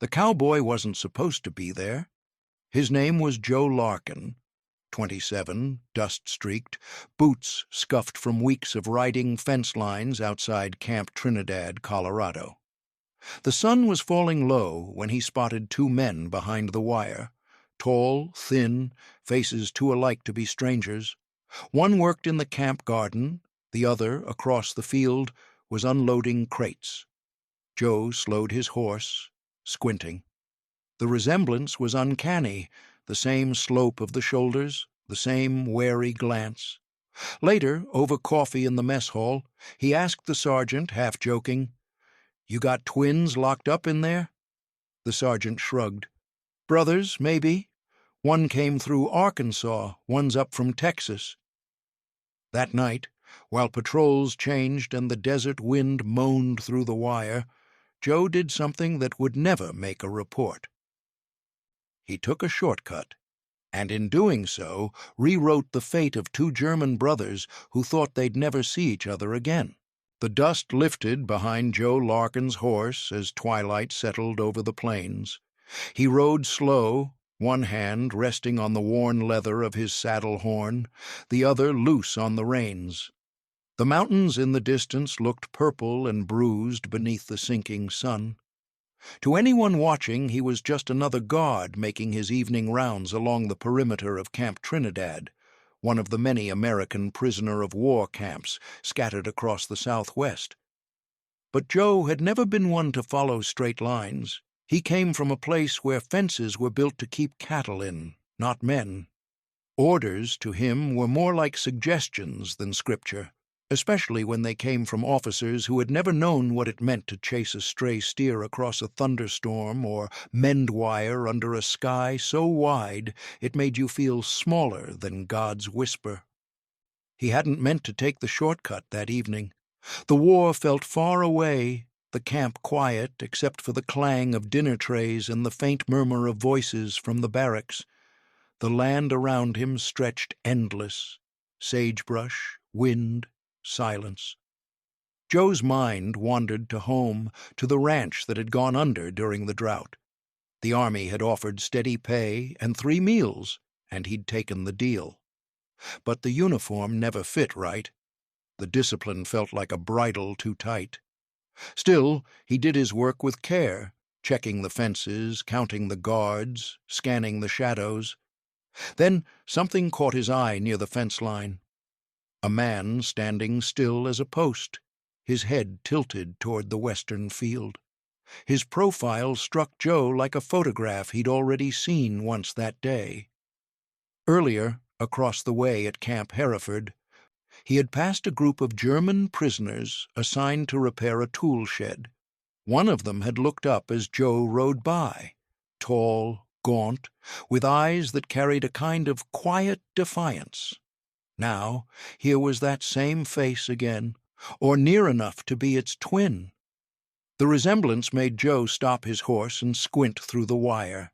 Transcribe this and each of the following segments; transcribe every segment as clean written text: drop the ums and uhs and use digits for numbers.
The cowboy wasn't supposed to be there. His name was Joe Larkin, 27, dust-streaked, boots scuffed from weeks of riding fence lines outside Camp Trinidad, Colorado. The sun was falling low when he spotted two men behind the wire, tall, thin, faces too alike to be strangers. One worked in the camp garden, the other, across the field, was unloading crates. Joe slowed his horse, squinting. The resemblance was uncanny, the same slope of the shoulders, the same wary glance. Later, over coffee in the mess hall, he asked the sergeant, half joking, "You got twins locked up in there?" The sergeant shrugged. "Brothers, maybe. One came through Arkansas, one's up from Texas." That night, while patrols changed and the desert wind moaned through the wire, Joe did something that would never make a report. He took a shortcut, and in doing so rewrote the fate of two German brothers who thought they'd never see each other again. The dust lifted behind Joe Larkin's horse as twilight settled over the plains. He rode slow, one hand resting on the worn leather of his saddle horn, the other loose on the reins. The mountains in the distance looked purple and bruised beneath the sinking sun. To anyone watching, he was just another guard making his evening rounds along the perimeter of Camp Trinidad, one of the many American prisoner-of-war camps scattered across the Southwest. But Joe had never been one to follow straight lines. He came from a place where fences were built to keep cattle in, not men. Orders, to him, were more like suggestions than scripture, especially when they came from officers who had never known what it meant to chase a stray steer across a thunderstorm or mend wire under a sky so wide it made you feel smaller than God's whisper. He hadn't meant to take the shortcut that evening. The war felt far away, the camp quiet except for the clang of dinner trays and the faint murmur of voices from the barracks. The land around him stretched endless, sagebrush, wind, silence. Joe's mind wandered to home, to the ranch that had gone under during the drought. The Army had offered steady pay and 3 meals, and he'd taken the deal. But the uniform never fit right. The discipline felt like a bridle too tight. Still, he did his work with care, checking the fences, counting the guards, scanning the shadows. Then something caught his eye near the fence line. A man standing still as a post, his head tilted toward the western field. His profile struck Joe like a photograph he'd already seen once that day. Earlier, across the way at Camp Hereford, he had passed a group of German prisoners assigned to repair a tool shed. One of them had looked up as Joe rode by, tall, gaunt, with eyes that carried a kind of quiet defiance. Now, here was that same face again, or near enough to be its twin. The resemblance made Joe stop his horse and squint through the wire.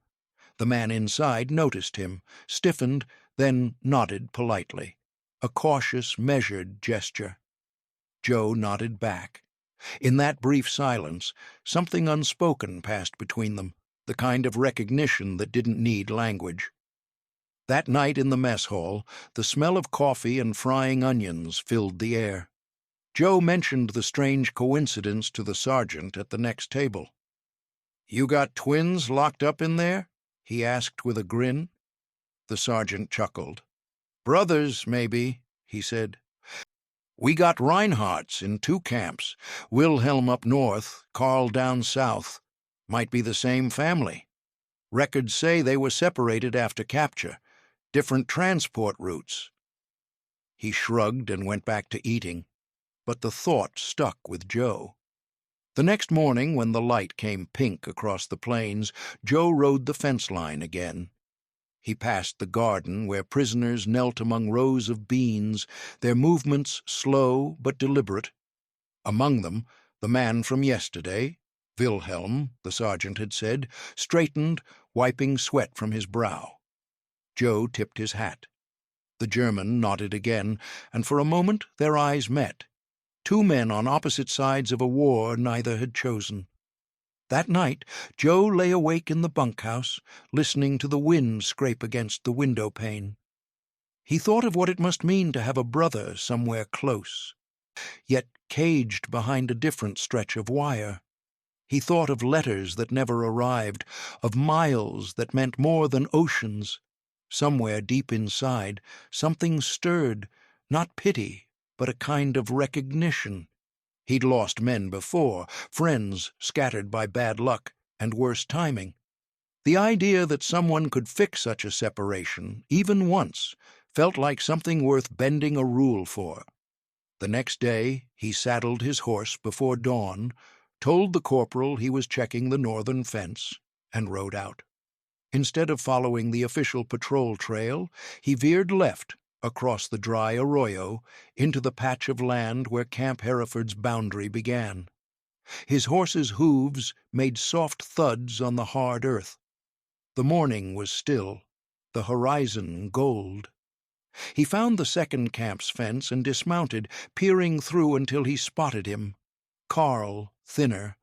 The man inside noticed him, stiffened, then nodded politely. A cautious, measured gesture. Joe nodded back. In that brief silence, something unspoken passed between them, the kind of recognition that didn't need language. That night in the mess hall, the smell of coffee and frying onions filled the air. Joe mentioned the strange coincidence to the sergeant at the next table. "You got twins locked up in there?" he asked with a grin. The sergeant chuckled. "Brothers, maybe," he said. "We got Reinhardts in 2 camps, Wilhelm up north, Carl down south. Might be the same family. Records say they were separated after capture. Different transport routes." He shrugged and went back to eating, but the thought stuck with Joe. The next morning, when the light came pink across the plains, Joe rode the fence line again. He passed the garden where prisoners knelt among rows of beans, their movements slow but deliberate. Among them, the man from yesterday, Wilhelm, the sergeant had said, straightened, wiping sweat from his brow. Joe tipped his hat. The German nodded again, and for a moment their eyes met. 2 men on opposite sides of a war neither had chosen. That night, Joe lay awake in the bunkhouse, listening to the wind scrape against the window pane. He thought of what it must mean to have a brother somewhere close, yet caged behind a different stretch of wire. He thought of letters that never arrived, of miles that meant more than oceans. Somewhere deep inside, something stirred, not pity, but a kind of recognition. He'd lost men before, friends scattered by bad luck and worse timing. The idea that someone could fix such a separation, even once, felt like something worth bending a rule for. The next day he saddled his horse before dawn, told the corporal he was checking the northern fence, and rode out. Instead of following the official patrol trail, he veered left across the dry arroyo into the patch of land where Camp Hereford's boundary began. His horse's hooves made soft thuds on the hard earth. The morning was still, the horizon gold. He found the second camp's fence and dismounted, peering through until he spotted him. Carl, thinner,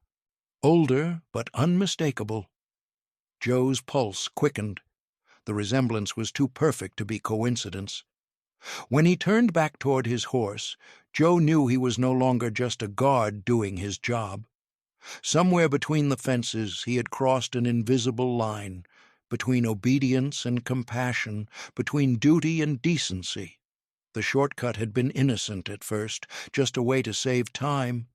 older but unmistakable. Joe's pulse quickened. The resemblance was too perfect to be coincidence. When he turned back toward his horse, Joe knew he was no longer just a guard doing his job. Somewhere between the fences he had crossed an invisible line, between obedience and compassion, between duty and decency. The shortcut had been innocent at first, just a way to save time.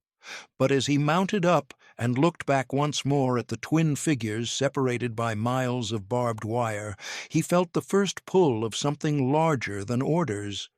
But as he mounted up and looked back once more at the twin figures separated by miles of barbed wire, he felt the first pull of something larger than orders.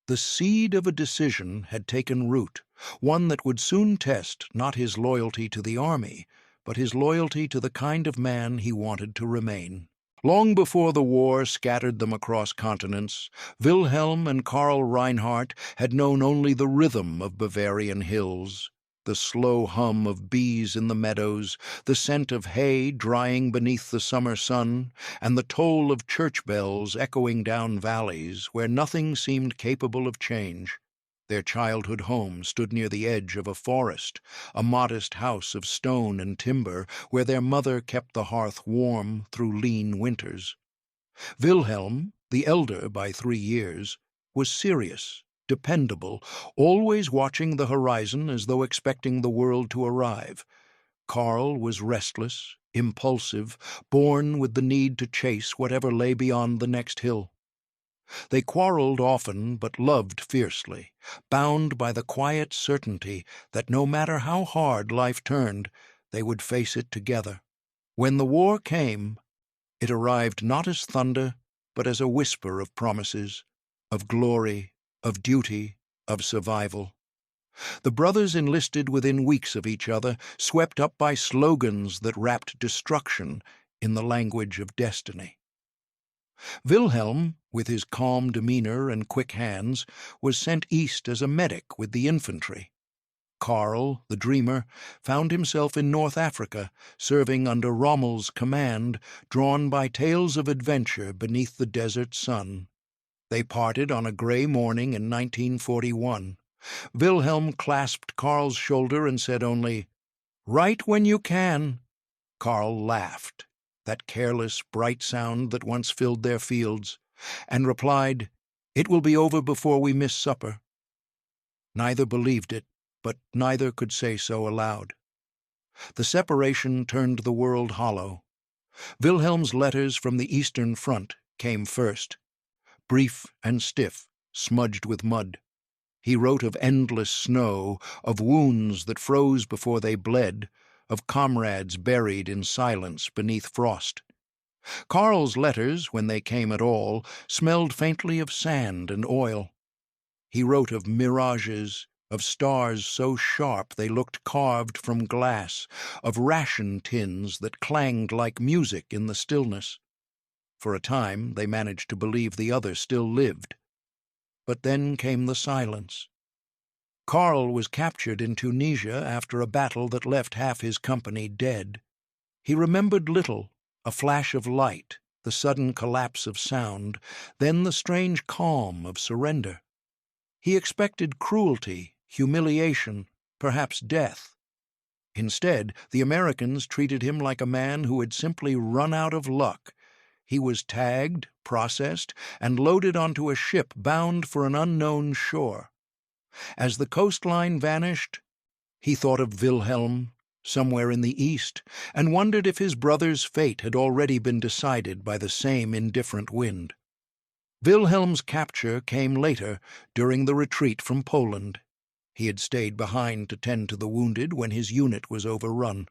The seed of a decision had taken root, one that would soon test not his loyalty to the army, but his loyalty to the kind of man he wanted to remain. Long before the war scattered them across continents, Wilhelm and Karl Reinhardt had known only the rhythm of Bavarian hills, the slow hum of bees in the meadows, the scent of hay drying beneath the summer sun, and the toll of church bells echoing down valleys where nothing seemed capable of change. Their childhood home stood near the edge of a forest, a modest house of stone and timber where their mother kept the hearth warm through lean winters. Wilhelm, the elder by 3 years, was serious, dependable, always watching the horizon as though expecting the world to arrive. Karl was restless, impulsive, born with the need to chase whatever lay beyond the next hill. They quarreled often but loved fiercely, bound by the quiet certainty that no matter how hard life turned, they would face it together. When the war came, it arrived not as thunder, but as a whisper of promises, of glory, of duty, of survival. The brothers enlisted within weeks of each other, swept up by slogans that wrapped destruction in the language of destiny. Wilhelm, with his calm demeanor and quick hands, was sent east as a medic with the infantry. Karl, the dreamer, found himself in North Africa, serving under Rommel's command, drawn by tales of adventure beneath the desert sun. They parted on a gray morning in 1941. Wilhelm clasped Karl's shoulder and said only, "Write when you can." Karl laughed, that careless, bright sound that once filled their fields, and replied, "It will be over before we miss supper." Neither believed it, but neither could say so aloud. The separation turned the world hollow. Wilhelm's letters from the Eastern Front came first, brief and stiff, smudged with mud. He wrote of endless snow, of wounds that froze before they bled, of comrades buried in silence beneath frost. Karl's letters, when they came at all, smelled faintly of sand and oil. He wrote of mirages, of stars so sharp they looked carved from glass, of ration tins that clanged like music in the stillness. For a time they managed to believe the other still lived. But then came the silence. Karl was captured in Tunisia after a battle that left half his company dead. He remembered little, a flash of light, the sudden collapse of sound, then the strange calm of surrender. He expected cruelty, humiliation, perhaps death. Instead, the Americans treated him like a man who had simply run out of luck. He was tagged, processed, and loaded onto a ship bound for an unknown shore. As the coastline vanished, he thought of Wilhelm, somewhere in the east, and wondered if his brother's fate had already been decided by the same indifferent wind. Wilhelm's capture came later, during the retreat from Poland. He had stayed behind to tend to the wounded when his unit was overrun.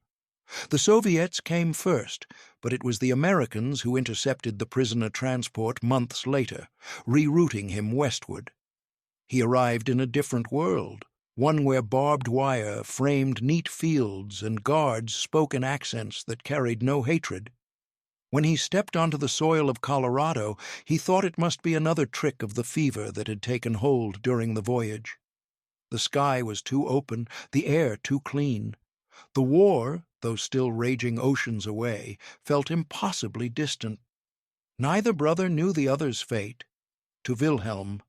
The Soviets came first, but it was the Americans who intercepted the prisoner transport months later, rerouting him westward. He arrived in a different world, one where barbed wire framed neat fields and guards spoke in accents that carried no hatred. When he stepped onto the soil of Colorado, he thought it must be another trick of the fever that had taken hold during the voyage. The sky was too open, the air too clean. The war, though still raging oceans away, felt impossibly distant. Neither brother knew the other's fate. To Wilhelm,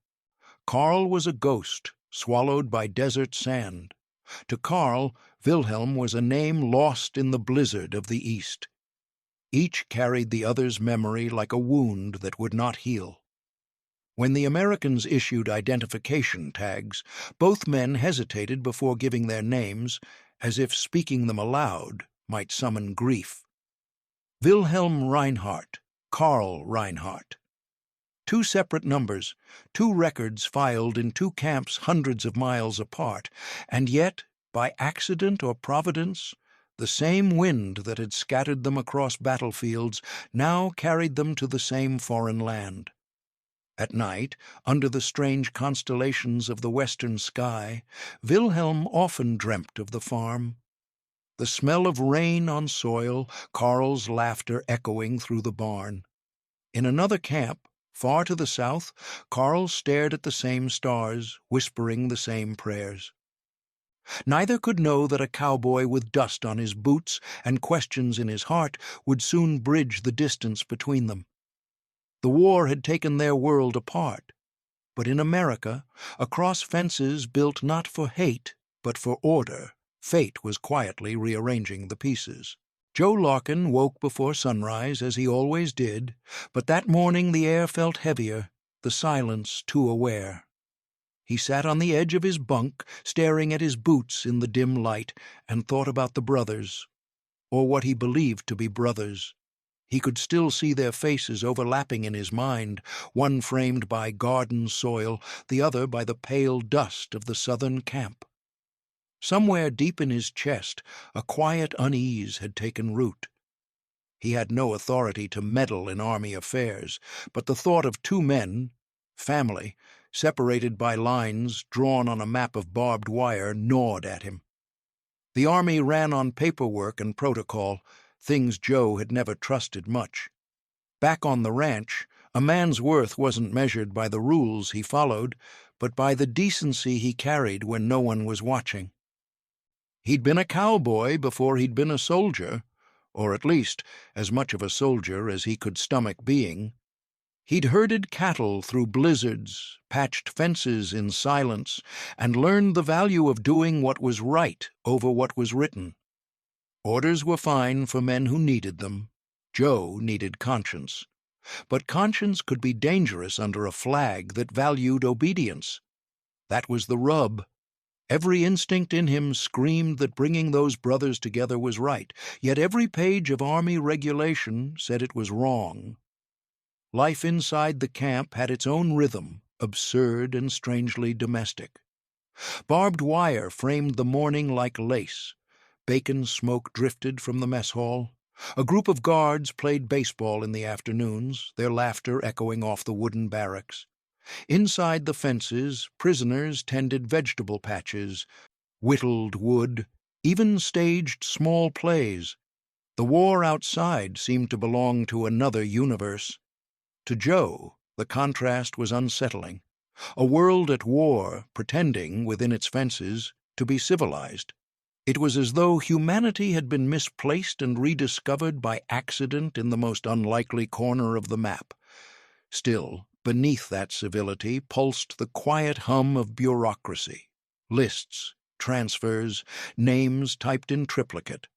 Karl was a ghost, swallowed by desert sand. To Karl, Wilhelm was a name lost in the blizzard of the East. Each carried the other's memory like a wound that would not heal. When the Americans issued identification tags, both men hesitated before giving their names, as if speaking them aloud might summon grief. Wilhelm Reinhardt, Karl Reinhardt. Two separate numbers, two records filed in two camps hundreds of miles apart, and yet, by accident or providence, the same wind that had scattered them across battlefields now carried them to the same foreign land. At night, under the strange constellations of the western sky, Wilhelm often dreamt of the farm. The smell of rain on soil, Karl's laughter echoing through the barn. In another camp, far to the south, Karl stared at the same stars, whispering the same prayers. Neither could know that a cowboy with dust on his boots and questions in his heart would soon bridge the distance between them. The war had taken their world apart, but in America, across fences built not for hate, but for order, fate was quietly rearranging the pieces. Joe Larkin woke before sunrise, as he always did, but that morning the air felt heavier, the silence too aware. He sat on the edge of his bunk, staring at his boots in the dim light, and thought about the brothers, or what he believed to be brothers. He could still see their faces overlapping in his mind, one framed by garden soil, the other by the pale dust of the southern camp. Somewhere deep in his chest, a quiet unease had taken root. He had no authority to meddle in army affairs, but the thought of two men, family, separated by lines drawn on a map of barbed wire, gnawed at him. The army ran on paperwork and protocol, things Joe had never trusted much. Back on the ranch, a man's worth wasn't measured by the rules he followed, but by the decency he carried when no one was watching. He'd been a cowboy before he'd been a soldier, or at least as much of a soldier as he could stomach being. He'd herded cattle through blizzards, patched fences in silence, and learned the value of doing what was right over what was written. Orders were fine for men who needed them. Joe needed conscience. But conscience could be dangerous under a flag that valued obedience. That was the rub. Every instinct in him screamed that bringing those brothers together was right, yet every page of army regulation said it was wrong. Life inside the camp had its own rhythm, absurd and strangely domestic. Barbed wire framed the morning like lace. Bacon smoke drifted from the mess hall. A group of guards played baseball in the afternoons, their laughter echoing off the wooden barracks. Inside the fences, prisoners tended vegetable patches, whittled wood, even staged small plays. The war outside seemed to belong to another universe. To Joe, the contrast was unsettling. A world at war, pretending, within its fences, to be civilized. It was as though humanity had been misplaced and rediscovered by accident in the most unlikely corner of the map. Still, beneath that civility pulsed the quiet hum of bureaucracy. Lists, transfers, names typed in triplicate.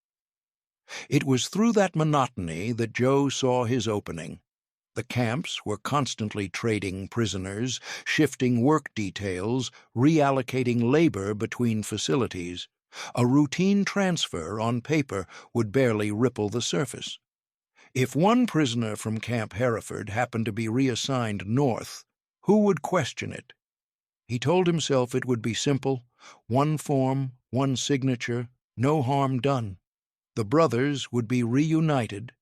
It was through that monotony that Joe saw his opening. The camps were constantly trading prisoners, shifting work details, reallocating labor between facilities. A routine transfer on paper would barely ripple the surface. If one prisoner from Camp Hereford happened to be reassigned north, who would question it? He told himself it would be simple: one form, one signature, no harm done. The brothers would be reunited,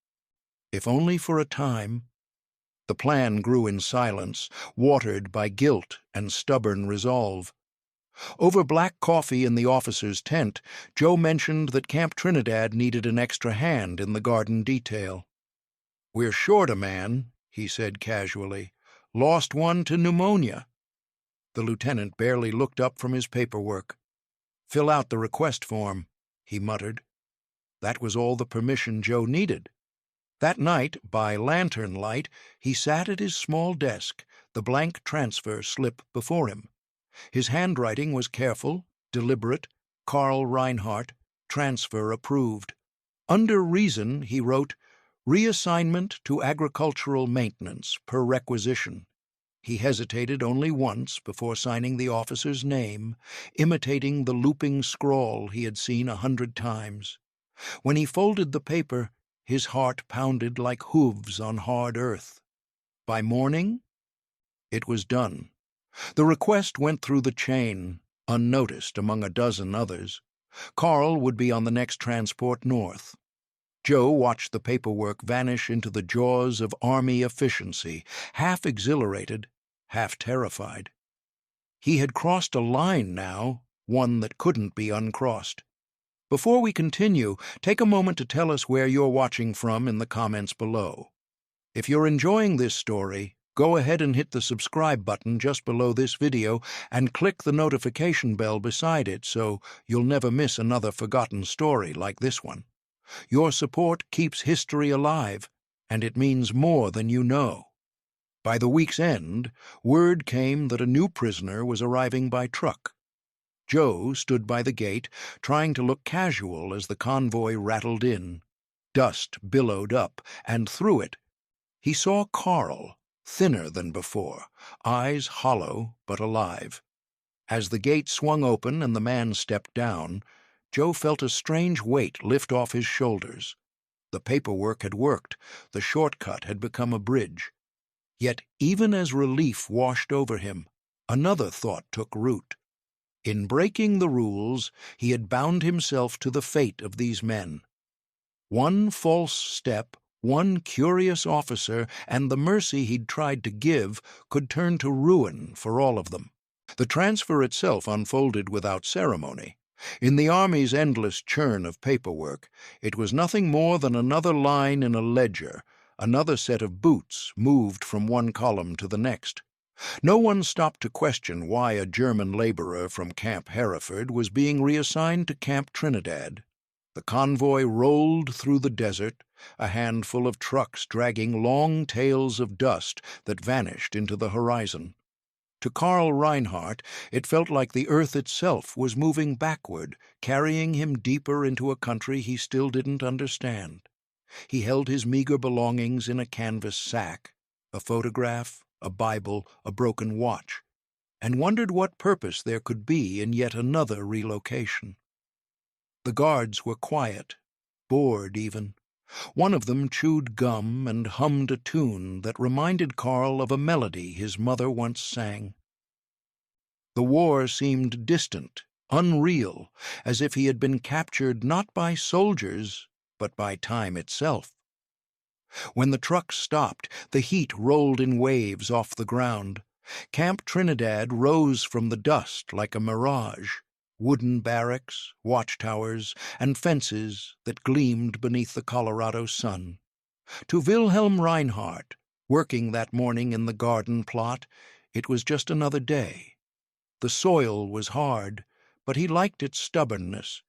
if only for a time. The plan grew in silence, watered by guilt and stubborn resolve. Over black coffee in the officer's tent, Joe mentioned that Camp Trinidad needed an extra hand in the garden detail. "We're short a man," he said casually. "Lost one to pneumonia." The lieutenant barely looked up from his paperwork. "Fill out the request form," he muttered. That was all the permission Joe needed. That night, by lantern light, he sat at his small desk, the blank transfer slip before him. His handwriting was careful, deliberate. Carl Reinhardt, transfer approved. Under reason, he wrote, "Reassignment to agricultural maintenance per requisition." He hesitated only once before signing the officer's name, imitating the looping scrawl he had seen 100 times. When he folded the paper, his heart pounded like hooves on hard earth. By morning, it was done. The request went through the chain, unnoticed among a dozen others. Carl would be on the next transport north. Joe watched the paperwork vanish into the jaws of Army efficiency, half exhilarated, half terrified. He had crossed a line now, one that couldn't be uncrossed. Before we continue, take a moment to tell us where you're watching from in the comments below. If you're enjoying this story, go ahead and hit the subscribe button just below this video and click the notification bell beside it so you'll never miss another forgotten story like this one. Your support keeps history alive, and it means more than you know. By the week's end, word came that a new prisoner was arriving by truck. Joe stood by the gate, trying to look casual as the convoy rattled in. Dust billowed up, and through it he saw Carl, thinner than before, eyes hollow but alive. As the gate swung open and the man stepped down, Joe felt a strange weight lift off his shoulders. The paperwork had worked, the shortcut had become a bridge. Yet even as relief washed over him, another thought took root. In breaking the rules, he had bound himself to the fate of these men. One false step, one curious officer, and the mercy he'd tried to give could turn to ruin for all of them. The transfer itself unfolded without ceremony. In the Army's endless churn of paperwork, it was nothing more than another line in a ledger, another set of boots moved from one column to the next. No one stopped to question why a German laborer from Camp Hereford was being reassigned to Camp Trinidad. The convoy rolled through the desert, a handful of trucks dragging long tails of dust that vanished into the horizon. To Carl Reinhardt, it felt like the earth itself was moving backward, carrying him deeper into a country he still didn't understand. He held his meager belongings in a canvas sack, a photograph, a Bible, a broken watch, and wondered what purpose there could be in yet another relocation. The guards were quiet, bored even. One of them chewed gum and hummed a tune that reminded Carl of a melody his mother once sang. The war seemed distant, unreal, as if he had been captured not by soldiers, but by time itself. When the trucks stopped, the heat rolled in waves off the ground. Camp Trinidad rose from the dust like a mirage. Wooden barracks, watchtowers, and fences that gleamed beneath the Colorado sun. To Wilhelm Reinhardt, working that morning in the garden plot, it was just another day. The soil was hard, but he liked its stubbornness.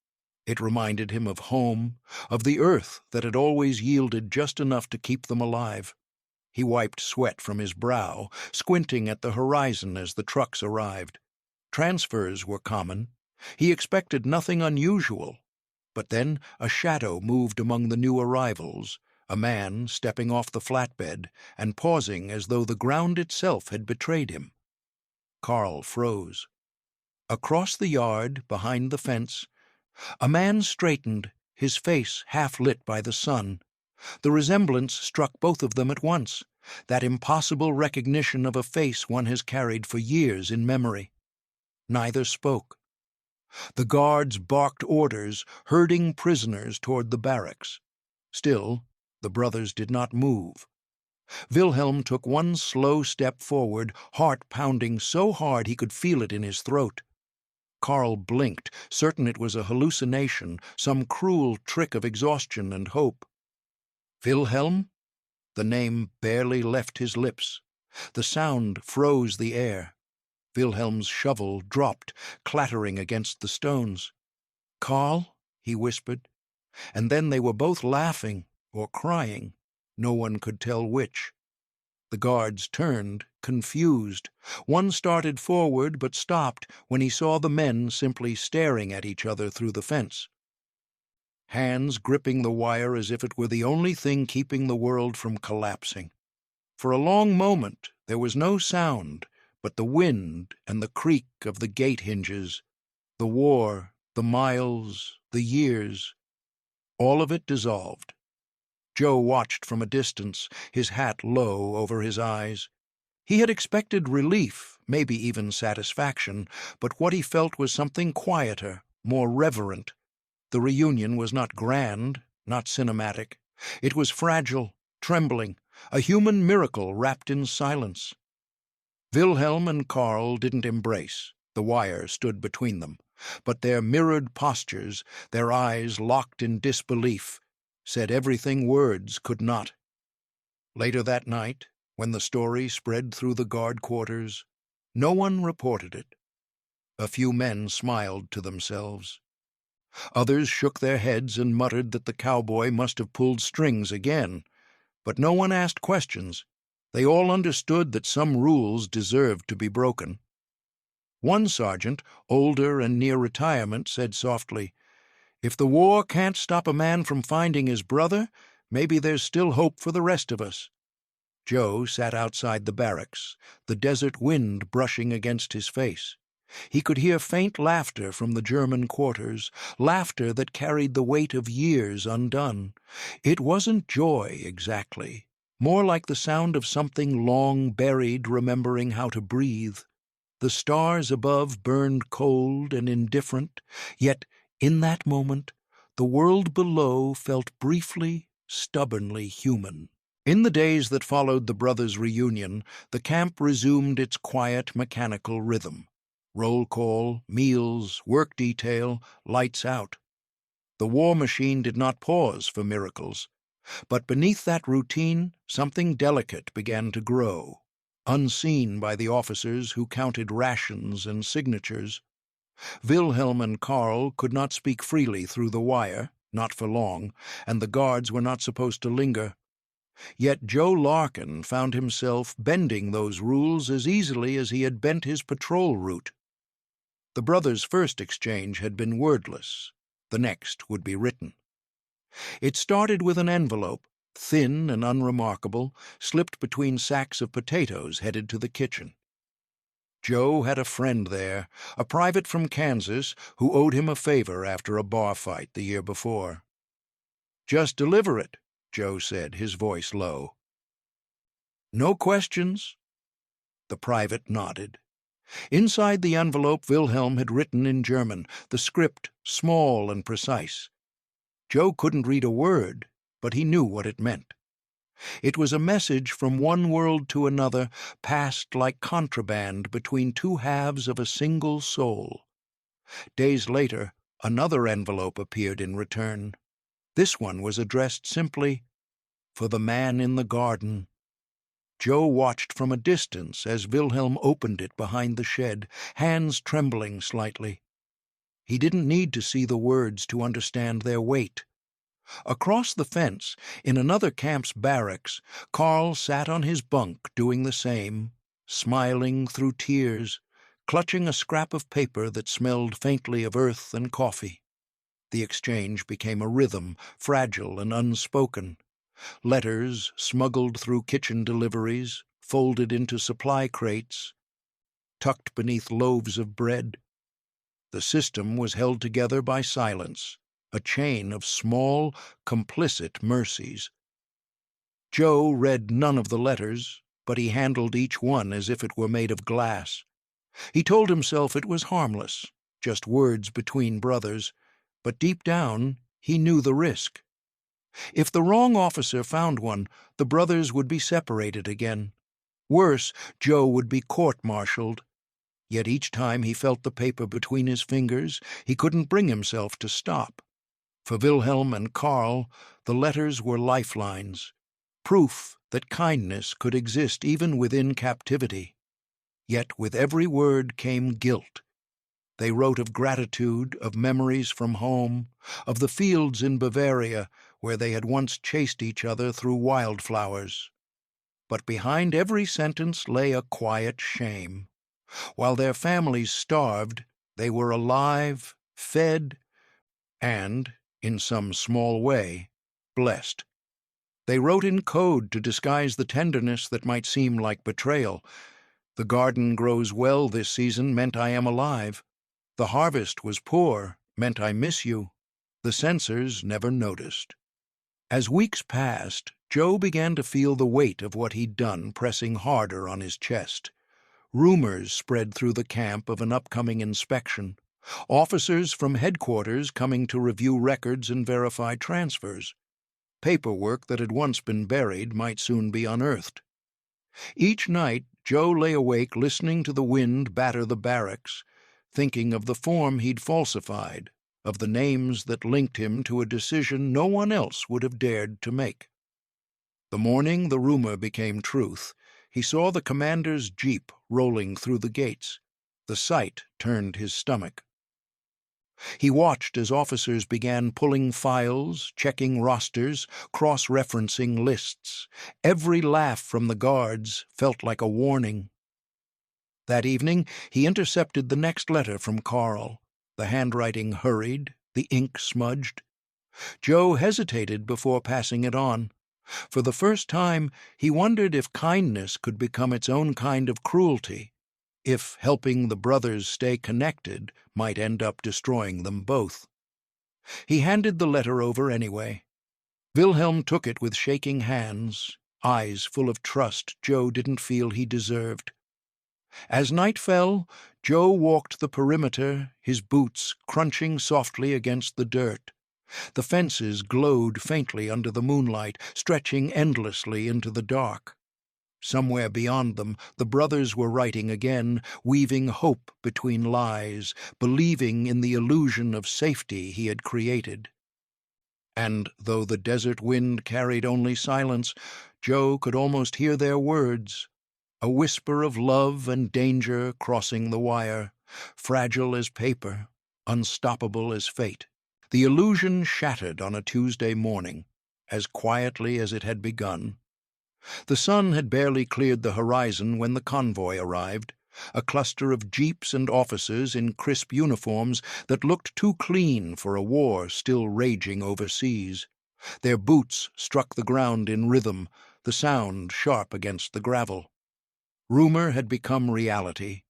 It reminded him of home, of the earth that had always yielded just enough to keep them alive. He wiped sweat from his brow, squinting at the horizon as the trucks arrived. Transfers were common. He expected nothing unusual, but then a shadow moved among the new arrivals, a man stepping off the flatbed and pausing as though the ground itself had betrayed him. Carl froze. Across the yard, behind the fence, a man straightened, his face half lit by the sun. The resemblance struck both of them at once, that impossible recognition of a face one has carried for years in memory. Neither spoke. The guards barked orders, herding prisoners toward the barracks. Still, the brothers did not move. Wilhelm took one slow step forward, heart pounding so hard he could feel it in his throat. Carl blinked, certain it was a hallucination, some cruel trick of exhaustion and hope. Wilhelm? The name barely left his lips. The sound froze the air. Wilhelm's shovel dropped, clattering against the stones. "Carl?" he whispered, and then they were both laughing or crying. No one could tell which. The guards turned, confused. One started forward but stopped when he saw the men simply staring at each other through the fence. Hands gripping the wire as if it were the only thing keeping the world from collapsing. For a long moment there was no sound but the wind and the creak of the gate hinges, the war, the miles, the years. All of it dissolved. Joe watched from a distance, his hat low over his eyes. He had expected relief, maybe even satisfaction, but what he felt was something quieter, more reverent. The reunion was not grand, not cinematic. It was fragile, trembling, a human miracle wrapped in silence. Wilhelm and Carl didn't embrace. The wire stood between them. But their mirrored postures, their eyes locked in disbelief, said everything words could not. Later that night, when the story spread through the guard quarters, no one reported it. A few men smiled to themselves. Others shook their heads and muttered that the cowboy must have pulled strings again. But no one asked questions. They all understood that some rules deserved to be broken. One sergeant, older and near retirement, said softly, "If the war can't stop a man from finding his brother, maybe there's still hope for the rest of us." Joe sat outside the barracks, the desert wind brushing against his face. He could hear faint laughter from the German quarters, laughter that carried the weight of years undone. It wasn't joy, exactly, more like the sound of something long buried remembering how to breathe. The stars above burned cold and indifferent, yet in that moment the world below felt briefly, stubbornly human. In the days that followed the brothers' reunion, the camp resumed its quiet, mechanical rhythm. Roll call, meals, work detail, lights out. The war machine did not pause for miracles. But beneath that routine, something delicate began to grow, unseen by the officers who counted rations and signatures. Wilhelm and Carl could not speak freely through the wire, not for long, and the guards were not supposed to linger. Yet Joe Larkin found himself bending those rules as easily as he had bent his patrol route. The brothers' first exchange had been wordless. The next would be written. It started with an envelope, thin and unremarkable, slipped between sacks of potatoes headed to the kitchen. Joe had a friend there, a private from Kansas who owed him a favor after a bar fight the year before. "Just deliver it," Joe said, his voice low. "No questions?" The private nodded. Inside the envelope Wilhelm had written in German, the script small and precise. Joe couldn't read a word, but he knew what it meant. It was a message from one world to another, passed like contraband between two halves of a single soul. Days later, another envelope appeared in return. This one was addressed simply, "For the man in the garden." Joe watched from a distance as Wilhelm opened it behind the shed, hands trembling slightly. He didn't need to see the words to understand their weight. Across the fence, in another camp's barracks, Carl sat on his bunk doing the same, smiling through tears, clutching a scrap of paper that smelled faintly of earth and coffee. The exchange became a rhythm, fragile and unspoken. Letters smuggled through kitchen deliveries, folded into supply crates, tucked beneath loaves of bread. The system was held together by silence, a chain of small, complicit mercies. Joe read none of the letters, but he handled each one as if it were made of glass. He told himself it was harmless, just words between brothers, but deep down he knew the risk. If the wrong officer found one, the brothers would be separated again. Worse, Joe would be court-martialed. Yet each time he felt the paper between his fingers, he couldn't bring himself to stop. For Wilhelm and Carl, the letters were lifelines, proof that kindness could exist even within captivity. Yet with every word came guilt. They wrote of gratitude, of memories from home, of the fields in Bavaria where they had once chased each other through wildflowers. But behind every sentence lay a quiet shame. While their families starved, they were alive, fed, and, in some small way, blessed. They wrote in code to disguise the tenderness that might seem like betrayal. The garden grows well this season meant I am alive. The harvest was poor meant I miss you. The censors never noticed. As weeks passed, Joe began to feel the weight of what he'd done pressing harder on his chest. Rumors spread through the camp of an upcoming inspection, officers from headquarters coming to review records and verify transfers. Paperwork that had once been buried might soon be unearthed. Each night, Joe lay awake listening to the wind batter the barracks, thinking of the form he'd falsified, of the names that linked him to a decision no one else would have dared to make. The morning the rumor became truth, he saw the commander's jeep rolling through the gates. The sight turned his stomach. He watched as officers began pulling files, checking rosters, cross-referencing lists. Every laugh from the guards felt like a warning. That evening, he intercepted the next letter from Carl. The handwriting hurried, the ink smudged. Joe hesitated before passing it on. For the first time, he wondered if kindness could become its own kind of cruelty, if helping the brothers stay connected might end up destroying them both. He handed the letter over anyway. Wilhelm took it with shaking hands, eyes full of trust Joe didn't feel he deserved. As night fell, Joe walked the perimeter, his boots crunching softly against the dirt. The fences glowed faintly under the moonlight, stretching endlessly into the dark. Somewhere beyond them, the brothers were writing again, weaving hope between lies, believing in the illusion of safety he had created. And though the desert wind carried only silence, Joe could almost hear their words, a whisper of love and danger crossing the wire, fragile as paper, unstoppable as fate. The illusion shattered on a Tuesday morning, as quietly as it had begun. The sun had barely cleared the horizon when the convoy arrived, a cluster of jeeps and officers in crisp uniforms that looked too clean for a war still raging overseas. Their boots struck the ground in rhythm, the sound sharp against the gravel. Rumor had become reality.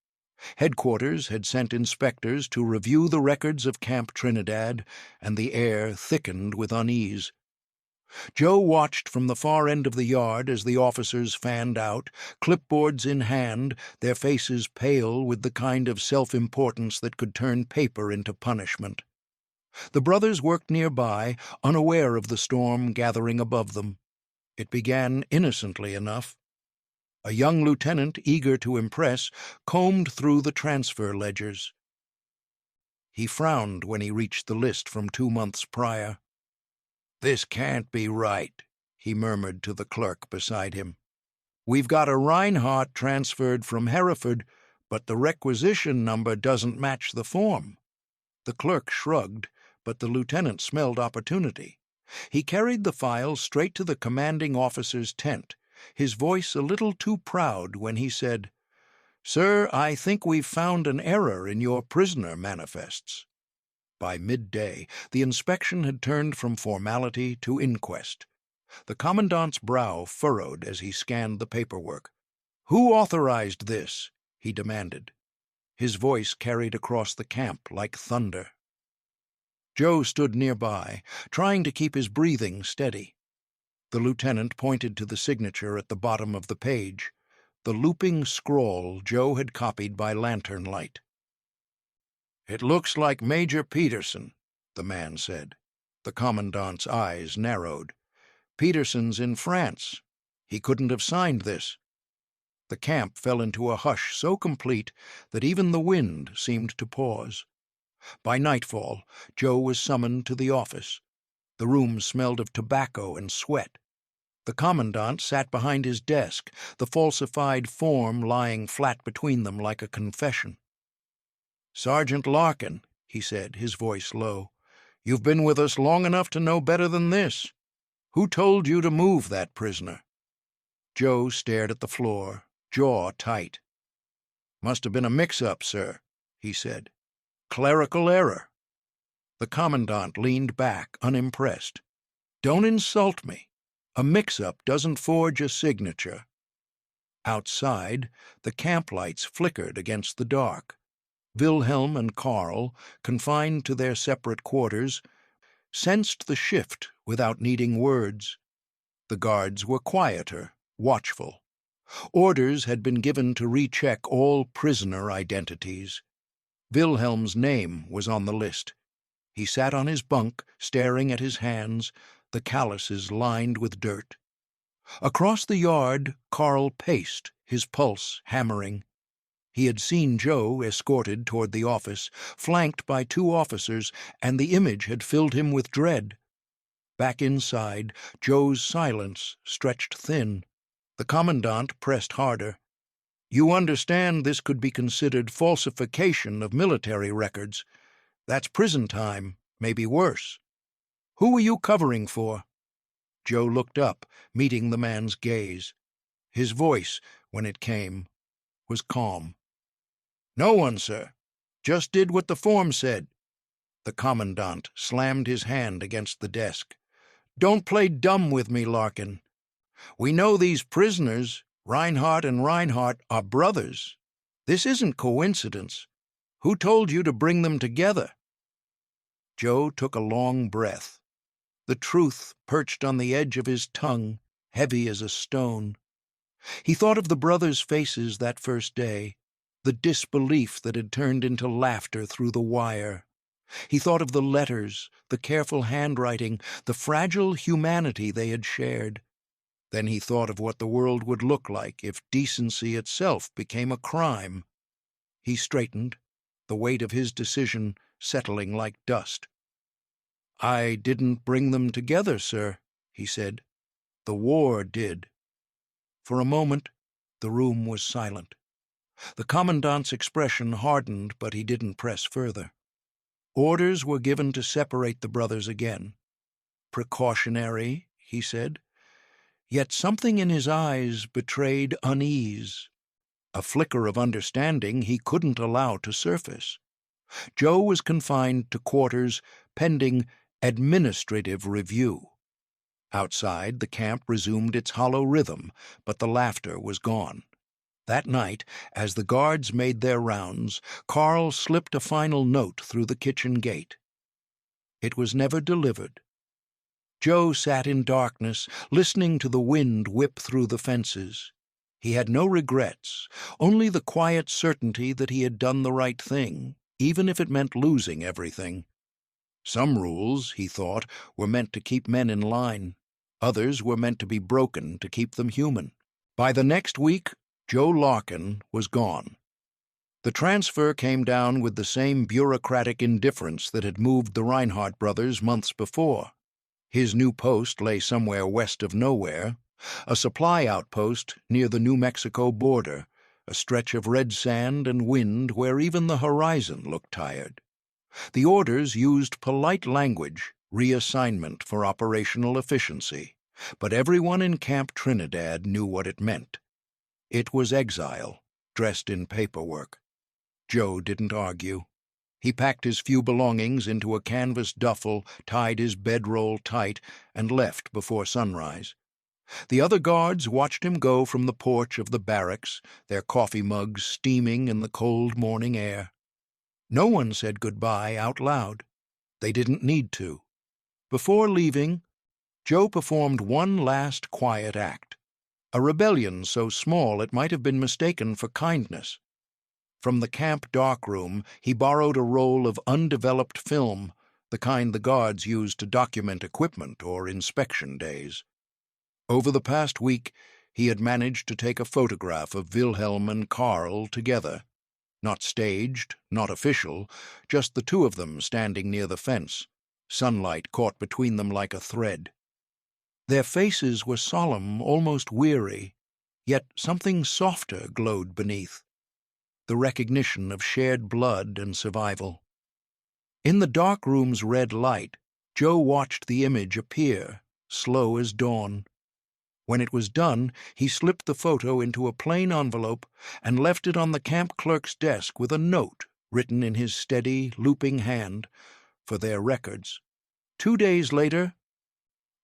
Headquarters had sent inspectors to review the records of Camp Trinidad, and the air thickened with unease. Joe watched from the far end of the yard as the officers fanned out, clipboards in hand, their faces pale with the kind of self-importance that could turn paper into punishment. The brothers worked nearby, unaware of the storm gathering above them. It began innocently enough. A young lieutenant, eager to impress, combed through the transfer ledgers. He frowned when he reached the list from 2 months prior. "This can't be right," he murmured to the clerk beside him. "We've got a Reinhardt transferred from Hereford, but the requisition number doesn't match the form." The clerk shrugged, but the lieutenant smelled opportunity. He carried the file straight to the commanding officer's tent, his voice a little too proud when he said, "Sir, I think we've found an error in your prisoner manifests." By midday, the inspection had turned from formality to inquest. The commandant's brow furrowed as he scanned the paperwork. "Who authorized this?" he demanded. His voice carried across the camp like thunder. Joe stood nearby, trying to keep his breathing steady. The lieutenant pointed to the signature at the bottom of the page, the looping scrawl Joe had copied by lantern light. "It looks like Major Peterson," the man said. The commandant's eyes narrowed. "Peterson's in France. He couldn't have signed this." The camp fell into a hush so complete that even the wind seemed to pause. By nightfall, Joe was summoned to the office. The room smelled of tobacco and sweat. The commandant sat behind his desk, the falsified form lying flat between them like a confession. "Sergeant Larkin," he said, his voice low, "you've been with us long enough to know better than this. Who told you to move that prisoner?" Joe stared at the floor, jaw tight. "Must have been a mix-up, sir," he said. "Clerical error." The commandant leaned back, unimpressed. "Don't insult me. A mix-up doesn't forge a signature." Outside, the camp lights flickered against the dark. Wilhelm and Carl, confined to their separate quarters, sensed the shift without needing words. The guards were quieter, watchful. Orders had been given to recheck all prisoner identities. Wilhelm's name was on the list. He sat on his bunk, staring at his hands, the calluses lined with dirt. Across the yard, Carl paced, his pulse hammering. He had seen Joe escorted toward the office, flanked by two officers, and the image had filled him with dread. Back inside, Joe's silence stretched thin. The commandant pressed harder. "You understand this could be considered falsification of military records. That's prison time, maybe worse. Who were you covering for?" Joe looked up, meeting the man's gaze. His voice, when it came, was calm. "No one, sir. Just did what the form said." The commandant slammed his hand against the desk. "Don't play dumb with me, Larkin. We know these prisoners, Reinhardt and Reinhardt, are brothers. This isn't coincidence. Who told you to bring them together?" Joe took a long breath. The truth perched on the edge of his tongue, heavy as a stone. He thought of the brothers' faces that first day, the disbelief that had turned into laughter through the wire. He thought of the letters, the careful handwriting, the fragile humanity they had shared. Then he thought of what the world would look like if decency itself became a crime. He straightened, the weight of his decision settling like dust. "I didn't bring them together, sir," he said. "The war did." For a moment, the room was silent. The commandant's expression hardened, but he didn't press further. Orders were given to separate the brothers again. "Precautionary," he said. Yet something in his eyes betrayed unease. A flicker of understanding he couldn't allow to surface. Joe was confined to quarters pending administrative review. Outside, the camp resumed its hollow rhythm, but the laughter was gone. That night, as the guards made their rounds, Carl slipped a final note through the kitchen gate. It was never delivered. Joe sat in darkness, listening to the wind whip through the fences. He had no regrets, only the quiet certainty that he had done the right thing, even if it meant losing everything. Some rules, he thought, were meant to keep men in line. Others were meant to be broken to keep them human. By the next week, Joe Larkin was gone. The transfer came down with the same bureaucratic indifference that had moved the Reinhardt brothers months before. His new post lay somewhere west of nowhere, a supply outpost near the New Mexico border, a stretch of red sand and wind where even the horizon looked tired. The orders used polite language, reassignment for operational efficiency, but everyone in Camp Trinidad knew what it meant. It was exile, dressed in paperwork. Joe didn't argue. He packed his few belongings into a canvas duffel, tied his bedroll tight, and left before sunrise. The other guards watched him go from the porch of the barracks, their coffee mugs steaming in the cold morning air. No one said goodbye out loud. They didn't need to. Before leaving, Joe performed one last quiet act, a rebellion so small it might have been mistaken for kindness. From the camp darkroom, he borrowed a roll of undeveloped film, the kind the guards used to document equipment or inspection days. Over the past week, he had managed to take a photograph of Wilhelm and Carl together. Not staged, not official, just the two of them standing near the fence, sunlight caught between them like a thread. Their faces were solemn, almost weary, yet something softer glowed beneath, the recognition of shared blood and survival. In the dark room's red light, Joe watched the image appear, slow as dawn. When it was done, he slipped the photo into a plain envelope and left it on the camp clerk's desk with a note written in his steady, looping hand, for their records. 2 days later,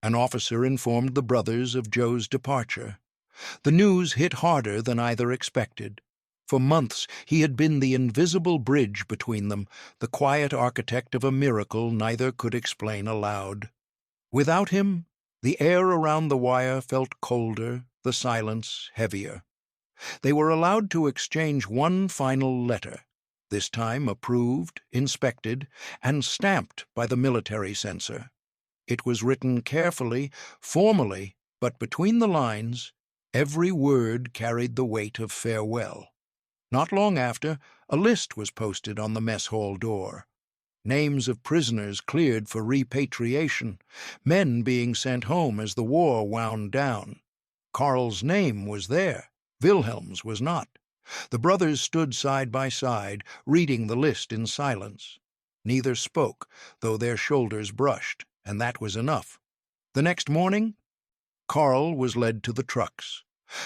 an officer informed the brothers of Joe's departure. The news hit harder than either expected. For months he had been the invisible bridge between them, the quiet architect of a miracle neither could explain aloud. Without him, the air around the wire felt colder, the silence heavier. They were allowed to exchange one final letter, this time approved, inspected, and stamped by the military censor. It was written carefully, formally, but between the lines, every word carried the weight of farewell. Not long after, a list was posted on the mess hall door. Names of prisoners cleared for repatriation, men being sent home as the war wound down. Carl's name was there, Wilhelm's was not. The brothers stood side by side, reading the list in silence. Neither spoke, though their shoulders brushed, and that was enough. The next morning, Carl was led to the trucks.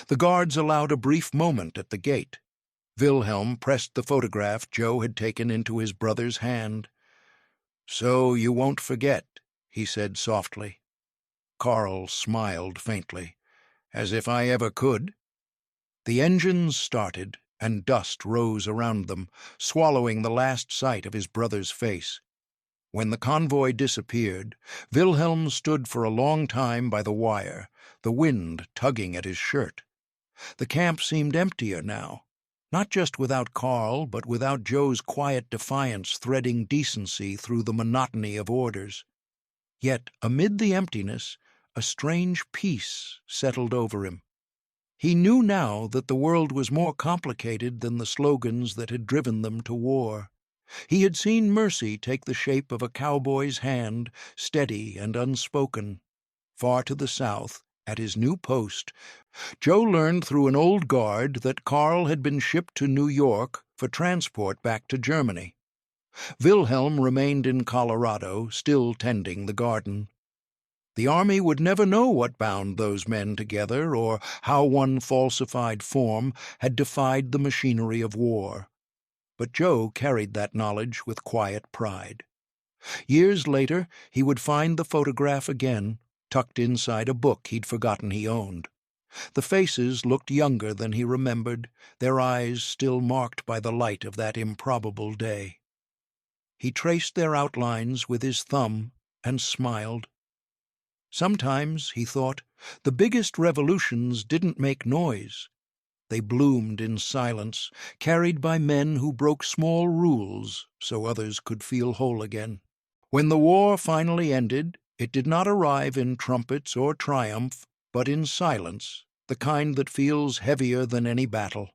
The guards allowed a brief moment at the gate. Wilhelm pressed the photograph Joe had taken into his brother's hand. "So you won't forget," he said softly. Carl smiled faintly, "As if I ever could." The engines started, and dust rose around them, swallowing the last sight of his brother's face. When the convoy disappeared, Wilhelm stood for a long time by the wire, the wind tugging at his shirt. The camp seemed emptier now. Not just without Carl, but without Joe's quiet defiance threading decency through the monotony of orders. Yet, amid the emptiness, a strange peace settled over him. He knew now that the world was more complicated than the slogans that had driven them to war. He had seen mercy take the shape of a cowboy's hand, steady and unspoken. Far to the south, at his new post, Joe learned through an old guard that Carl had been shipped to New York for transport back to Germany. Wilhelm remained in Colorado, still tending the garden. The army would never know what bound those men together or how one falsified form had defied the machinery of war. But Joe carried that knowledge with quiet pride. Years later, he would find the photograph again, tucked inside a book he'd forgotten he owned. The faces looked younger than he remembered, their eyes still marked by the light of that improbable day. He traced their outlines with his thumb and smiled. Sometimes, he thought, the biggest revolutions didn't make noise. They bloomed in silence, carried by men who broke small rules so others could feel whole again. When the war finally ended, it did not arrive in trumpets or triumph, but in silence, the kind that feels heavier than any battle.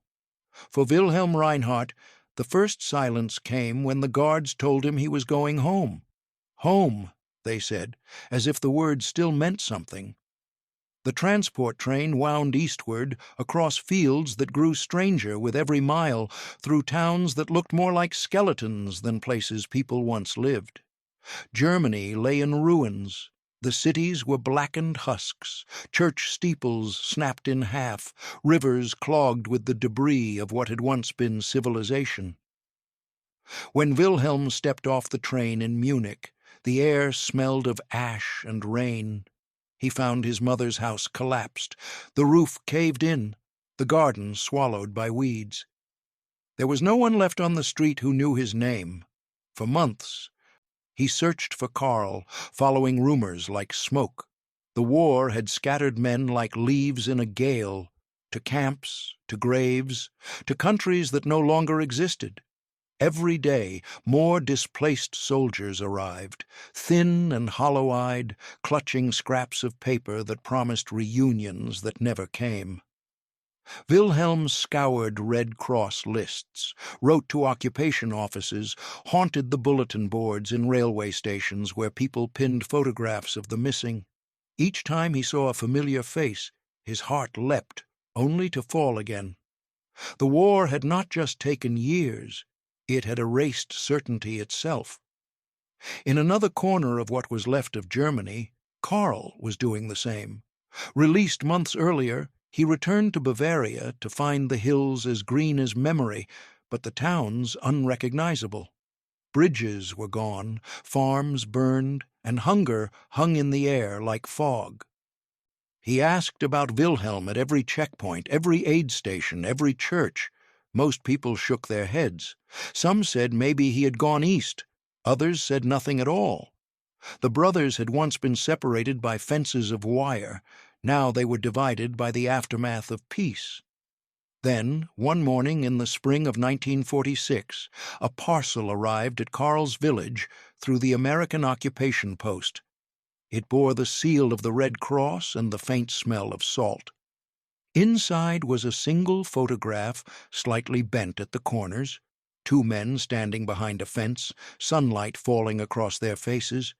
For Wilhelm Reinhardt, the first silence came when the guards told him he was going home. Home, they said, as if the word still meant something. The transport train wound eastward, across fields that grew stranger with every mile, through towns that looked more like skeletons than places people once lived. Germany lay in ruins, The cities were blackened husks, church steeples snapped in half, rivers clogged with the debris of what had once been civilization. When Wilhelm stepped off the train in Munich, the air smelled of ash and rain. He found his mother's house collapsed, the roof caved in, the garden swallowed by weeds. There was no one left on the street who knew his name. For months, he searched for Karl, following rumors like smoke. The war had scattered men like leaves in a gale, to camps, to graves, to countries that no longer existed. Every day, more displaced soldiers arrived, thin and hollow-eyed, clutching scraps of paper that promised reunions that never came. Wilhelm scoured Red Cross lists, wrote to occupation offices, haunted the bulletin boards in railway stations where people pinned photographs of the missing. Each time he saw a familiar face, his heart leapt, only to fall again. The war had not just taken years, it had erased certainty itself. In another corner of what was left of Germany, Karl was doing the same. Released months earlier, he returned to Bavaria to find the hills as green as memory, but the towns unrecognizable. Bridges were gone, farms burned, and hunger hung in the air like fog. He asked about Wilhelm at every checkpoint, every aid station, every church. Most people shook their heads. Some said maybe he had gone east. Others said nothing at all. The brothers had once been separated by fences of wire. Now they were divided by the aftermath of peace. Then, one morning in the spring of 1946, a parcel arrived at Karl's village through the American occupation post. It bore the seal of the Red Cross and the faint smell of salt. Inside was a single photograph, slightly bent at the corners, two men standing behind a fence, sunlight falling across their faces.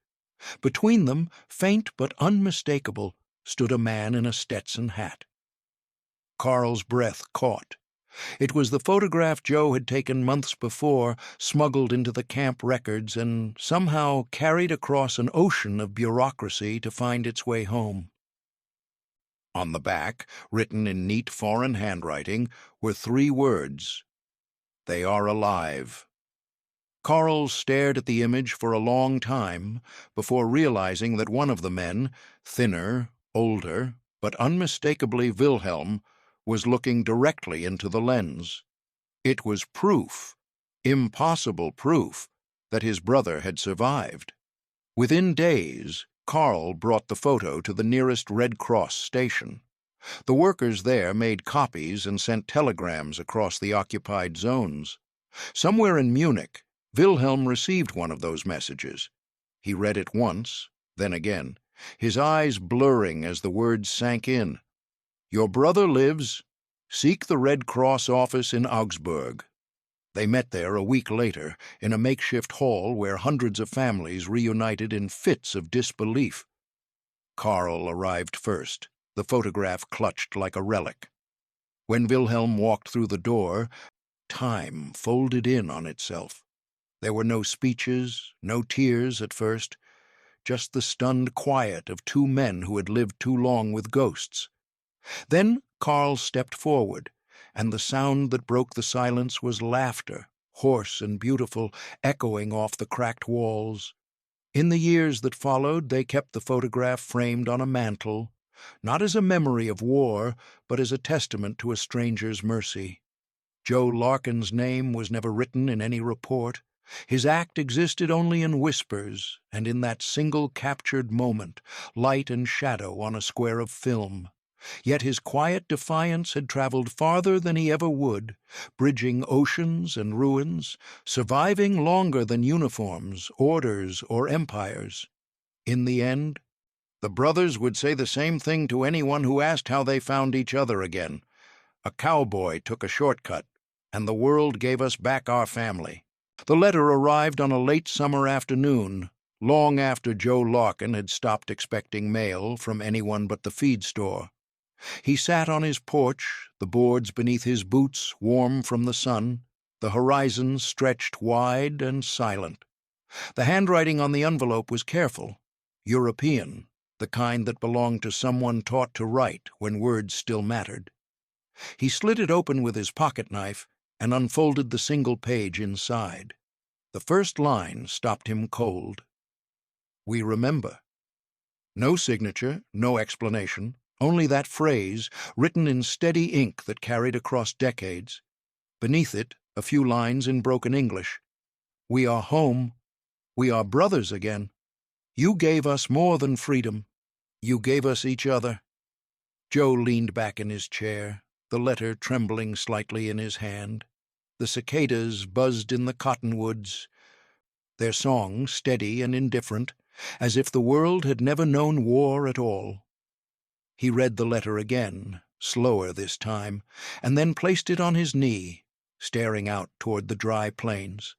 Between them, faint but unmistakable, stood a man in a Stetson hat. Karl's breath caught. It was the photograph Joe had taken months before, smuggled into the camp records, and somehow carried across an ocean of bureaucracy to find its way home. On the back, written in neat foreign handwriting, were 3 words: "They are alive." Karl stared at the image for a long time before realizing that one of the men, thinner, older, but unmistakably Wilhelm, was looking directly into the lens. It was proof, impossible proof, that his brother had survived. Within days, Karl brought the photo to the nearest Red Cross station. The workers there made copies and sent telegrams across the occupied zones. Somewhere in Munich, Wilhelm received one of those messages. He read it once, then again, his eyes blurring as the words sank in. "Your brother lives. Seek the Red Cross office in Augsburg." They met there a week later, in a makeshift hall where hundreds of families reunited in fits of disbelief. Karl arrived first, the photograph clutched like a relic. When Wilhelm walked through the door, time folded in on itself. There were no speeches, no tears at first, just the stunned quiet of 2 men who had lived too long with ghosts. Then Karl stepped forward, and the sound that broke the silence was laughter, hoarse and beautiful, echoing off the cracked walls. In the years that followed, they kept the photograph framed on a mantel, not as a memory of war, but as a testament to a stranger's mercy. Joe Larkin's name was never written in any report. His act existed only in whispers, and in that single captured moment, light and shadow on a square of film. Yet his quiet defiance had traveled farther than he ever would, bridging oceans and ruins, surviving longer than uniforms, orders, or empires. In the end, the brothers would say the same thing to anyone who asked how they found each other again. "A cowboy took a shortcut, and the world gave us back our family." The letter arrived on a late summer afternoon, long after Joe Larkin had stopped expecting mail from anyone but the feed store. He sat on his porch, the boards beneath his boots warm from the sun, the horizon stretched wide and silent. The handwriting on the envelope was careful, European, the kind that belonged to someone taught to write when words still mattered. He slit it open with his pocket knife and unfolded the single page inside. The first line stopped him cold. "We remember." No signature, no explanation, only that phrase, written in steady ink that carried across decades. Beneath it, a few lines in broken English. "We are home. We are brothers again. You gave us more than freedom. You gave us each other." Joe leaned back in his chair, the letter trembling slightly in his hand. The cicadas buzzed in the cottonwoods, their song steady and indifferent, as if the world had never known war at all. He read the letter again, slower this time, and then placed it on his knee, staring out toward the dry plains.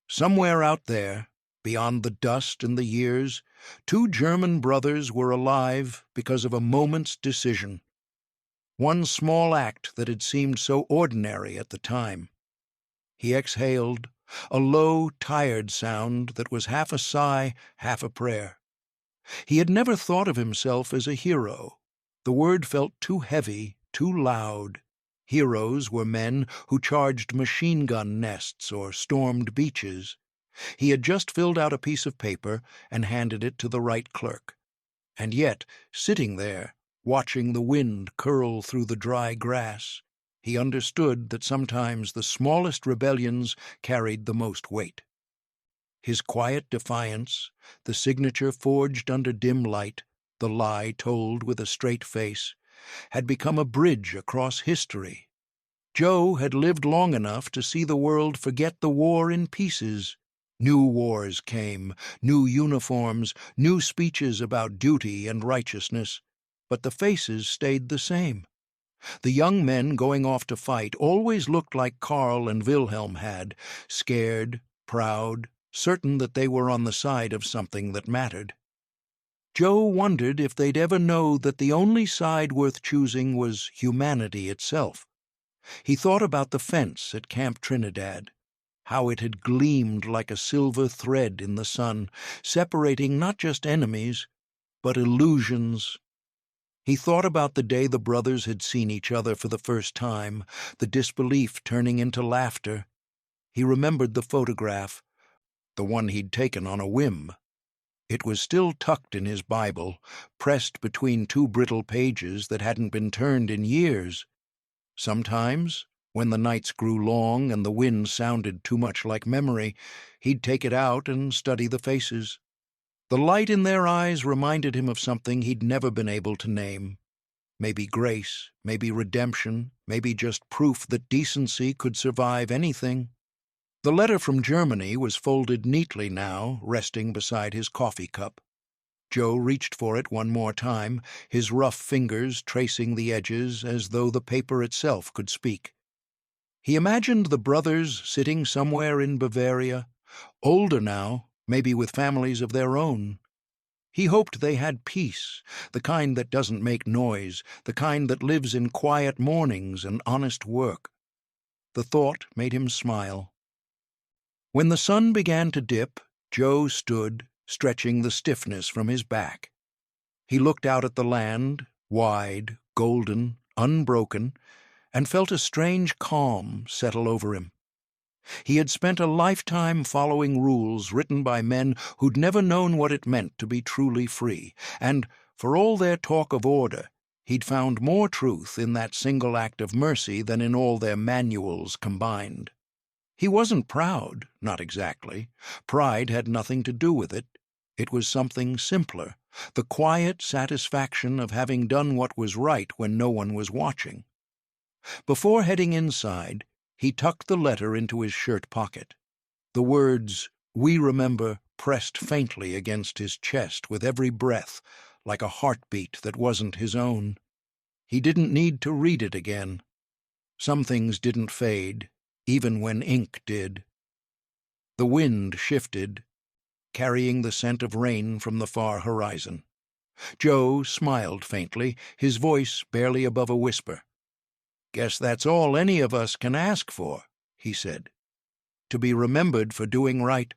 Somewhere out there, beyond the dust and the years, two German brothers were alive because of a moment's decision. One small act that had seemed so ordinary at the time. He exhaled, a low, tired sound that was half a sigh, half a prayer. He had never thought of himself as a hero. The word felt too heavy, too loud. Heroes were men who charged machine gun nests or stormed beaches. He had just filled out a piece of paper and handed it to the right clerk. And yet, sitting there, watching the wind curl through the dry grass, he understood that sometimes the smallest rebellions carried the most weight. His quiet defiance, the signature forged under dim light, the lie told with a straight face, had become a bridge across history. Joe had lived long enough to see the world forget the war in pieces. New wars came, new uniforms, new speeches about duty and righteousness, but the faces stayed the same. The young men going off to fight always looked like Carl and Wilhelm had, scared, proud, certain that they were on the side of something that mattered. Joe wondered if they'd ever know that the only side worth choosing was humanity itself. He thought about the fence at Camp Trinidad, how it had gleamed like a silver thread in the sun, separating not just enemies, but illusions. He thought about the day the brothers had seen each other for the first time, the disbelief turning into laughter. He remembered the photograph, the one he'd taken on a whim. It was still tucked in his Bible, pressed between two brittle pages that hadn't been turned in years. Sometimes, when the nights grew long and the wind sounded too much like memory, he'd take it out and study the faces. The light in their eyes reminded him of something he'd never been able to name. Maybe grace, maybe redemption, maybe just proof that decency could survive anything. The letter from Germany was folded neatly now, resting beside his coffee cup. Joe reached for it one more time, his rough fingers tracing the edges as though the paper itself could speak. He imagined the brothers sitting somewhere in Bavaria, older now, maybe with families of their own. He hoped they had peace, the kind that doesn't make noise, the kind that lives in quiet mornings and honest work. The thought made him smile. When the sun began to dip, Joe stood, stretching the stiffness from his back. He looked out at the land, wide, golden, unbroken, and felt a strange calm settle over him. He had spent a lifetime following rules written by men who'd never known what it meant to be truly free, and, for all their talk of order, he'd found more truth in that single act of mercy than in all their manuals combined. He wasn't proud, not exactly. Pride had nothing to do with it. It was something simpler, the quiet satisfaction of having done what was right when no one was watching. Before heading inside, he tucked the letter into his shirt pocket. The words, "We remember," pressed faintly against his chest with every breath, like a heartbeat that wasn't his own. He didn't need to read it again. Some things didn't fade, even when ink did. The wind shifted, carrying the scent of rain from the far horizon. Joe smiled faintly, his voice barely above a whisper. "Guess that's all any of us can ask for," he said. "To be remembered for doing right."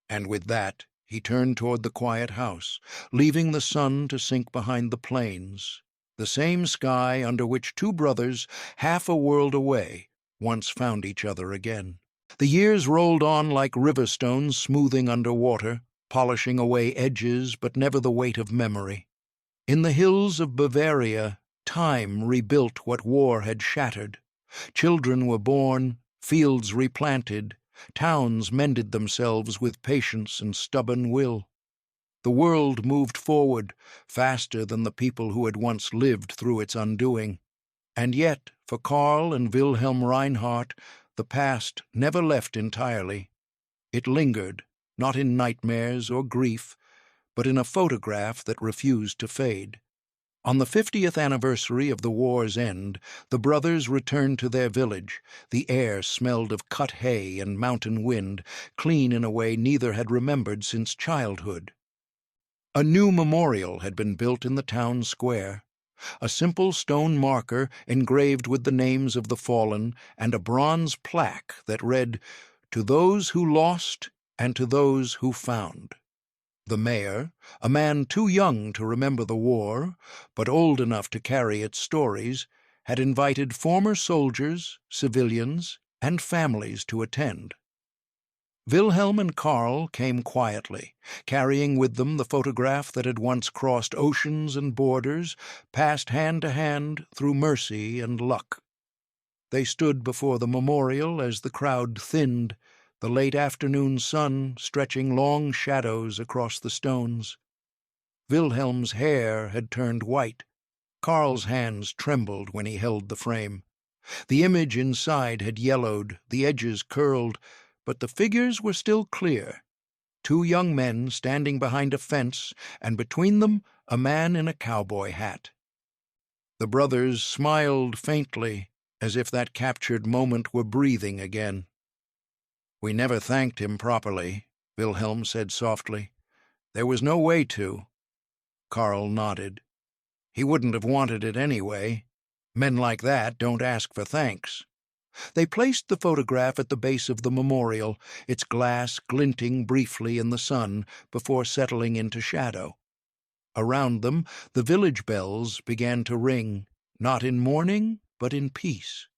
And with that, He turned toward the quiet house, leaving the sun to sink behind the plains, the same sky under which two brothers, half a world away, once found each other again. The years rolled on like river stones smoothing under water, polishing away edges but never the weight of memory. In the hills of Bavaria, time rebuilt what war had shattered. Children were born, fields replanted, towns mended themselves with patience and stubborn will. The world moved forward, faster than the people who had once lived through its undoing. And yet, for Karl and Wilhelm Reinhardt, the past never left entirely. It lingered, not in nightmares or grief, but in a photograph that refused to fade. On the 50th anniversary of the war's end, the brothers returned to their village. The air smelled of cut hay and mountain wind, clean in a way neither had remembered since childhood. A new memorial had been built in the town square, a simple stone marker engraved with the names of the fallen and a bronze plaque that read, "To those who lost and to those who found." The mayor, a man too young to remember the war, but old enough to carry its stories, had invited former soldiers, civilians, and families to attend. Wilhelm and Karl came quietly, carrying with them the photograph that had once crossed oceans and borders, passed hand to hand through mercy and luck. They stood before the memorial as the crowd thinned, the late afternoon sun stretching long shadows across the stones. Wilhelm's hair had turned white. Karl's hands trembled when he held the frame. The image inside had yellowed, the edges curled, but the figures were still clear. Two young men standing behind a fence, and between them a man in a cowboy hat. The brothers smiled faintly, as if that captured moment were breathing again. "We never thanked him properly," Wilhelm said softly. "There was no way to." Karl nodded. "He wouldn't have wanted it anyway. Men like that don't ask for thanks." They placed the photograph at the base of the memorial, its glass glinting briefly in the sun before settling into shadow. Around them, the village bells began to ring, not in mourning, but in peace.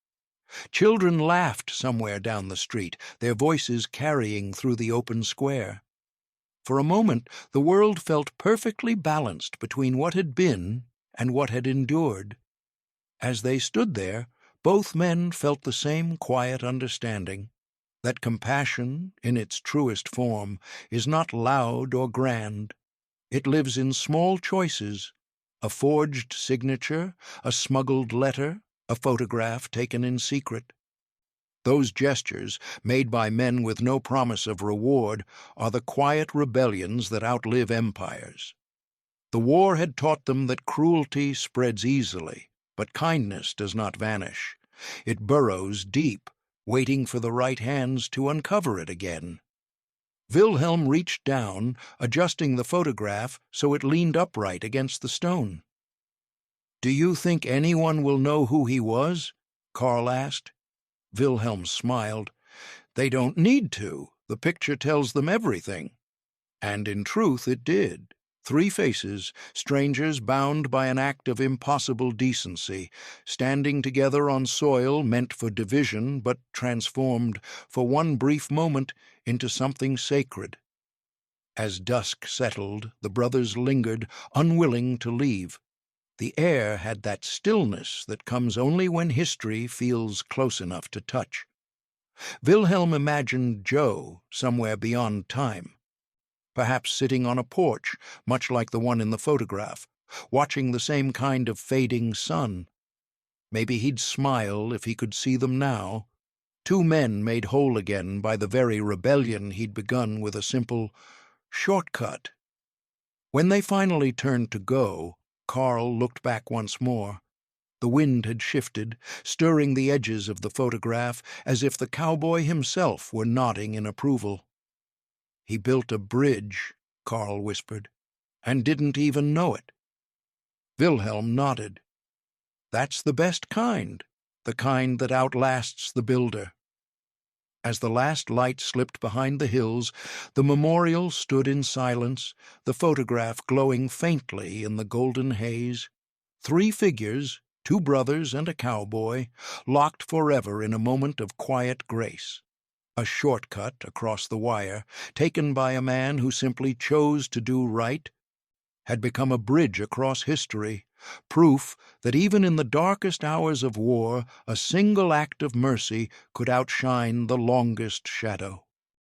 Children laughed somewhere down the street, their voices carrying through the open square. For a moment, the world felt perfectly balanced between what had been and what had endured. As they stood there, both men felt the same quiet understanding, that compassion, in its truest form, is not loud or grand. It lives in small choices, a forged signature, a smuggled letter, a photograph taken in secret. Those gestures, made by men with no promise of reward, are the quiet rebellions that outlive empires. The war had taught them that cruelty spreads easily, but kindness does not vanish. It burrows deep, waiting for the right hands to uncover it again. Wilhelm reached down, adjusting the photograph so it leaned upright against the stone. "Do you think anyone will know who he was?" Karl asked. Wilhelm smiled. "They don't need to. The picture tells them everything." And in truth it did. Three faces, strangers bound by an act of impossible decency, standing together on soil meant for division but transformed, for one brief moment, into something sacred. As dusk settled, the brothers lingered, unwilling to leave. The air had that stillness that comes only when history feels close enough to touch. Wilhelm imagined Joe somewhere beyond time, perhaps sitting on a porch, much like the one in the photograph, watching the same kind of fading sun. Maybe he'd smile if he could see them now, two men made whole again by the very rebellion he'd begun with a simple shortcut. When they finally turned to go, Karl looked back once more. The wind had shifted, stirring the edges of the photograph as if the cowboy himself were nodding in approval. "He built a bridge," Karl whispered, "and didn't even know it." Wilhelm nodded. "That's the best kind, the kind that outlasts the builder." As the last light slipped behind the hills, the memorial stood in silence, the photograph glowing faintly in the golden haze. 3 figures, 2 brothers and a cowboy, locked forever in a moment of quiet grace. A shortcut across the wire, taken by a man who simply chose to do right, had become a bridge across history, proof that even in the darkest hours of war, a single act of mercy could outshine the longest shadow.